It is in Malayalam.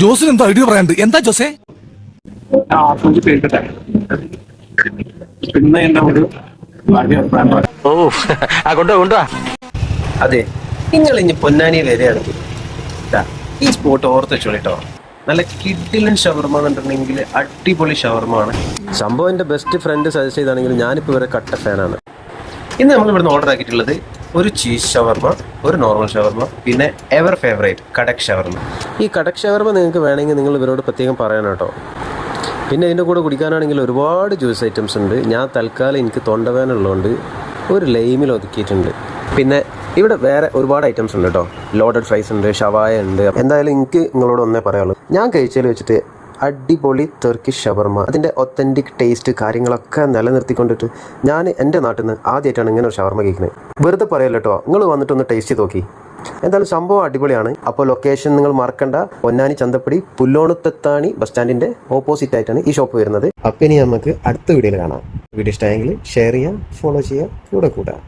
ജോസിന് എന്തോ ഐഡിയ പറയാണ്ട്. എന്താ ജോസേ? പിന്നെ ഒരു കൊണ്ടുവാ. അതെ, നിങ്ങൾ ഇനി പൊന്നാനി വരികയാണെങ്കിൽ ഈ സ്പോട്ട് ഓർത്ത് വെച്ചോളിട്ടോ. നല്ല കിഡിലൻ ഷവർമ എന്നുണ്ടെങ്കിൽ അടിപൊളി ഷവർമ ആണ് സംഭവം. എൻ്റെ ബെസ്റ്റ് ഫ്രണ്ട് സജസ്റ്റ് ചെയ്താണെങ്കിൽ ഞാനിപ്പോൾ ഇവരെ കട്ട ഫാനാണ്. ഇന്ന് നമ്മൾ ഇവിടുന്ന് ഓർഡർ ആക്കിയിട്ടുള്ളത് ഒരു ചീസ് ഷവർമ, ഒരു നോർമൽ ഷവർമ, പിന്നെ എവർ ഫേവറേറ്റ് കടക് ഷവർമ. ഈ കടക് ഷവർമ നിങ്ങൾക്ക് വേണമെങ്കിൽ നിങ്ങൾ ഇവരോട് പ്രത്യേകം പറയണം കേട്ടോ. പിന്നെ ഇതിൻ്റെ കൂടെ കുടിക്കാനാണെങ്കിൽ ഒരുപാട് ജ്യൂസ് ഐറ്റംസ് ഉണ്ട്. ഞാൻ തൽക്കാലം എനിക്ക് തൊണ്ടവേനുള്ളതുകൊണ്ട് ഒരു ലൈമിൽ ഒതുക്കിയിട്ടുണ്ട്. പിന്നെ ഇവിടെ വേറെ ഒരുപാട് ഐറ്റംസ് ഉണ്ട് കേട്ടോ. ലോഡഡ് ഫ്രൈസ് ഉണ്ട്, ഷവായ ഉണ്ട്. എന്തായാലും എനിക്ക് നിങ്ങളോട് ഒന്നേ പറയാനുള്ളൂ, ഞാൻ കഴിച്ചതിൽ വെച്ചിട്ട് അടിപൊളി ടർക്കിഷ് ഷവർമ, അതിൻ്റെ ഒത്തൻറ്റിക് ടേസ്റ്റ് കാര്യങ്ങളൊക്കെ നിലനിർത്തിക്കൊണ്ടിട്ട് ഞാൻ എൻ്റെ നാട്ടിൽ നിന്ന് ആദ്യമായിട്ടാണ് ഇങ്ങനെ ഒരു ഷവർമ കഴിക്കുന്നത്. വെറുതെ പറയല്ലോ കേട്ടോ, നിങ്ങൾ വന്നിട്ടൊന്ന് ടേസ്റ്റ് ചെയ്ത് നോക്കി. എന്തായാലും സംഭവം അടിപൊളിയാണ്. അപ്പോൾ ലൊക്കേഷൻ നിങ്ങൾ മറക്കണ്ട, പൊന്നാനി ചന്തപ്പടി പുല്ലോണത്തെത്താണി ബസ് സ്റ്റാൻഡിൻ്റെ ഓപ്പോസിറ്റ് ആയിട്ടാണ് ഈ ഷോപ്പ് വരുന്നത്. അപ്പം ഇനി നമുക്ക് അടുത്ത വീഡിയോയിൽ കാണാം. വീഡിയോ ഇഷ്ടമായെങ്കിൽ ഷെയർ ചെയ്യുക, ഫോളോ ചെയ്യുക, കൂടെ കൂടാം.